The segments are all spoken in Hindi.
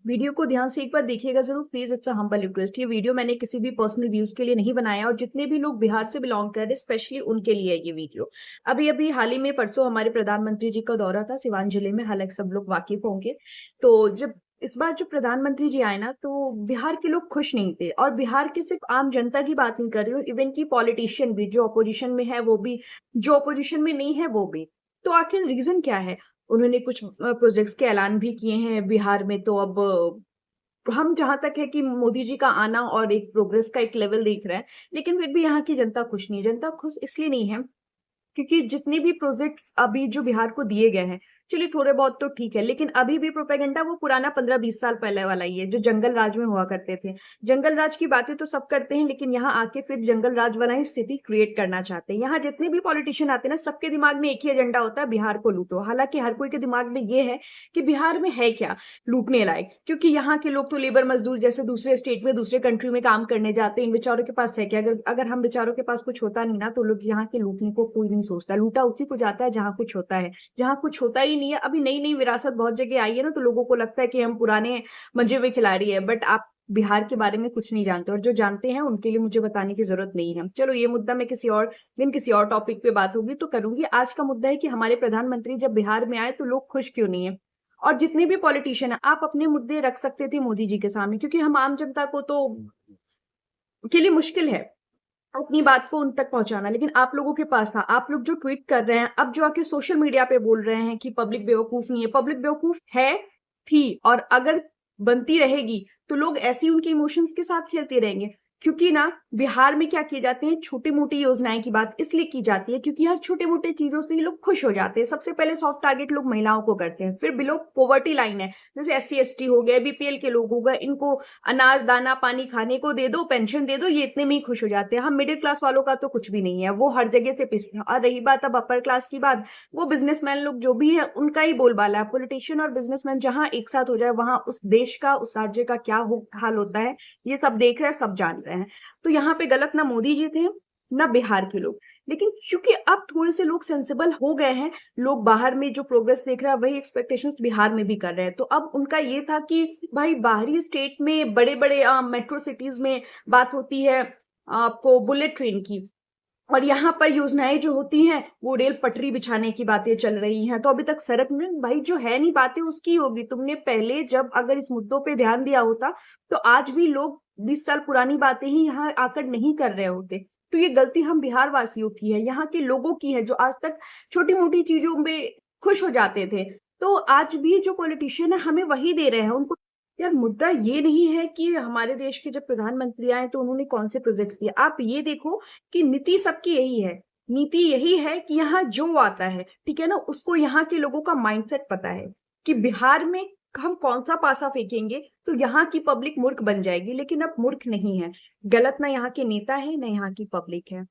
वीडियो को ध्यान से एक बार देखिएगा जरूर please, it's a humble request. ये वीडियो मैंने किसी भी पर्सनल व्यूज के लिए नहीं बनाया, और जितने भी लोग बिहार से बिलोंग कर रहे हैं स्पेशली उनके लिए है ये वीडियो। अभी अभी हाल ही में परसों हमारे प्रधानमंत्री जी का दौरा था सिवान जिले में, हालांकि सब लोग वाकिफ होंगे। तो जब इस बार जो प्रधानमंत्री जी आए ना, तो बिहार के लोग खुश नहीं थे। और बिहार की सिर्फ आम जनता की बात नहीं कर रही हूँ, इवन की पॉलिटिशियन भी, जो अपोजिशन में है वो भी, जो अपोजिशन में नहीं है वो भी। तो आखिर रीजन क्या है? उन्होंने कुछ प्रोजेक्ट्स के ऐलान भी किए हैं बिहार में। तो अब हम जहां तक है कि मोदी जी का आना और एक प्रोग्रेस का एक लेवल देख रहे हैं, लेकिन फिर भी यहाँ की जनता खुश नहीं है। जनता खुश इसलिए नहीं है क्योंकि जितने भी प्रोजेक्ट्स अभी जो बिहार को दिए गए हैं, चलिए थोड़े बहुत तो ठीक है, लेकिन अभी भी प्रोपेगेंडा वो पुराना 15-20 साल पहले वाला ही है जो जंगल राज में हुआ करते थे। जंगल राज की बातें तो सब करते हैं, लेकिन यहाँ आके फिर जंगल राज वाला ही स्थिति क्रिएट करना चाहते हैं। यहाँ जितने भी पॉलिटिशियन आते हैं ना, सबके दिमाग में एक ही एजेंडा होता है, बिहार को लूटो। हालांकि हर कोई के दिमाग में ये है कि बिहार में है क्या लूटने लायक, क्योंकि यहाँ के लोग तो लेबर मजदूर जैसे दूसरे स्टेट में दूसरे कंट्री में काम करने जाते हैं। इन बेचारों के पास है क्या? अगर अगर हम बेचारों के पास कुछ होता नहीं ना, तो लोग यहाँ के लूटने को कोई नहीं सोचता। लूटा उसी को जाता है जहाँ कुछ होता है। जहाँ कुछ होता ही नहीं है, अभी नई नई विरासत बहुत जगह आई है ना, तो लोगों को लगता है कि हम पुराने मंजे हुए खिलाड़ी है। बट आप बिहार के बारे में कुछ नहीं जानते, और जो जानते हैं उनके लिए मुझे बताने की जरूरत नहीं है। चलो ये मुद्दा मैं किसी और दिन किसी और टॉपिक पे बात होगी तो करूंगी। आज का मुद्दा है कि हमारे प्रधानमंत्री जब बिहार में आए तो लोग खुश क्यों नहीं है। और जितने भी पॉलिटिशियन है, आप अपने मुद्दे रख सकते थे मोदी जी के सामने, क्योंकि हम आम जनता को तो के लिए मुश्किल है अपनी बात को उन तक पहुंचाना, लेकिन आप लोगों के पास था। आप लोग जो ट्वीट कर रहे हैं, अब जो आके सोशल मीडिया पे बोल रहे हैं कि पब्लिक बेवकूफ नहीं है, पब्लिक बेवकूफ है, थी, और अगर बनती रहेगी तो लोग ऐसे ही उनके इमोशंस के साथ खेलते रहेंगे। क्योंकि ना बिहार में क्या किए जाते हैं, छोटी मोटी योजनाएं की बात इसलिए की जाती है क्योंकि हर छोटे मोटे चीजों से ही लोग खुश हो जाते हैं। सबसे पहले सॉफ्ट टारगेट लोग महिलाओं को करते हैं, फिर बिलो पॉवर्टी लाइन है, जैसे SC ST हो गए, BPL के लोग हो गए, इनको अनाज दाना पानी खाने को दे दो, पेंशन दे दो, ये इतने में ही खुश हो जाते हैं। हम मिडिल क्लास वालों का तो कुछ भी नहीं है, वो हर जगह से पिसते हैं। और रही बात अब अपर क्लास की बात, वो बिजनेसमैन लोग जो भी है उनका ही बोलबाला है। पॉलिटिशियन और बिजनेसमैन जहां एक साथ हो जाए, वहां उस देश का, उस राज्य का क्या हाल होता है, ये सब देख रहे हैं, सब जान रहे हैं। तो यहाँ पे गलत ना मोदी जी थे ना बिहार के लोग। लेकिन चूंकि अब थोड़े से लोग सेंसिबल हो गए हैं, लोग बाहर में जो प्रोग्रेस देख रहे हैं वही एक्सपेक्टेशंस बिहार में भी कर रहे हैं। तो अब उनका ये था कि भाई बाहरी स्टेट में बड़े बड़े मेट्रो सिटीज में बात होती है आपको बुलेट ट्रेन की, और यहाँ पर योजनाएं जो होती हैं वो रेल पटरी बिछाने की बातें चल रही हैं। तो अभी तक सड़क में भाई जो है नहीं, बातें उसकी होगी। तुमने पहले जब अगर इस मुद्दों पे ध्यान दिया होता तो आज भी लोग 20 साल पुरानी बातें ही यहाँ आकर नहीं कर रहे होते। तो ये गलती हम बिहार वासियों की है, यहाँ के लोगों की है, जो आज तक छोटी मोटी चीजों में खुश हो जाते थे। तो आज भी जो पॉलिटिशियन है हमें वही दे रहे हैं उनको। यार मुद्दा ये नहीं है कि हमारे देश के जब प्रधानमंत्री आए तो उन्होंने कौन से प्रोजेक्ट दिए। आप ये देखो कि नीति सबकी यही है। नीति यही है कि यहाँ जो आता है, ठीक है ना, उसको यहाँ के लोगों का माइंडसेट पता है कि बिहार में हम कौन सा पासा फेंकेंगे तो यहाँ की पब्लिक मूर्ख बन जाएगी। लेकिन अब मूर्ख नहीं है, गलत ना यहाँ के नेता है ना यहाँ की पब्लिक है।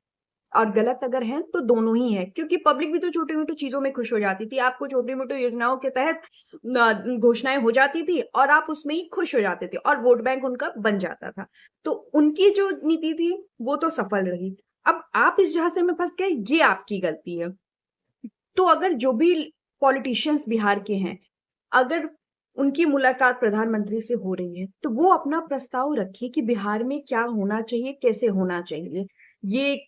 और गलत अगर है तो दोनों ही है, क्योंकि पब्लिक भी तो छोटी मोटी चीजों में खुश हो जाती थी। आपको छोटी मोटी योजनाओं के तहत घोषणाएं हो जाती थी और आप उसमें ही खुश हो जाते थे और वोट बैंक उनका बन जाता था। तो उनकी जो नीति थी वो तो सफल रही। अब आप इस झांसे में फंस गए, ये आपकी गलती है। तो अगर जो भी पॉलिटिशियंस बिहार के हैं, अगर उनकी मुलाकात प्रधानमंत्री से हो रही है तो वो अपना प्रस्ताव रखिए कि बिहार में क्या होना चाहिए, कैसे होना चाहिए। ये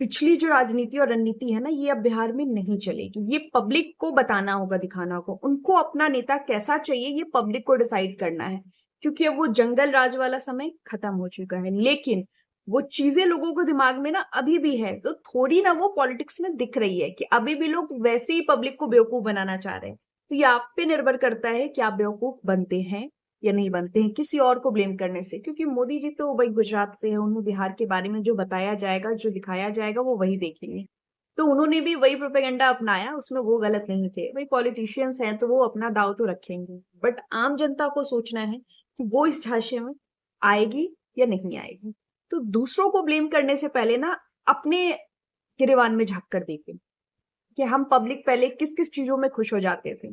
पिछली जो राजनीति और रणनीति है ना, ये अब बिहार में नहीं चलेगी। ये पब्लिक को बताना होगा, दिखाना होगा उनको अपना नेता कैसा चाहिए, ये पब्लिक को डिसाइड करना है। क्योंकि अब वो जंगल राज वाला समय खत्म हो चुका है, लेकिन वो चीजें लोगों को दिमाग में ना अभी भी है। तो थोड़ी ना वो पॉलिटिक्स में दिख रही है कि अभी भी लोग वैसे ही पब्लिक को बेवकूफ बनाना चाह रहे हैं। तो ये आप पे निर्भर करता है कि आप बेवकूफ बनते हैं या नहीं बनते हैं, किसी और को ब्लेम करने से। क्योंकि मोदी जी तो वही गुजरात से है, उन्हें बिहार के बारे में जो बताया जाएगा, जो दिखाया जाएगा, वो वही देखेंगे। तो उन्होंने भी वही प्रोपेगेंडा अपनाया, उसमें वो गलत नहीं थे। भाई पॉलिटिशियंस हैं तो वो अपना दाव तो रखेंगे, बट आम जनता को सोचना है कि वो इस झांसे में आएगी या नहीं आएगी। तो दूसरों को ब्लेम करने से पहले ना अपने गिरेबान में झांक कर देखें कि हम पब्लिक पहले किस किस चीजों में खुश हो जाते थे।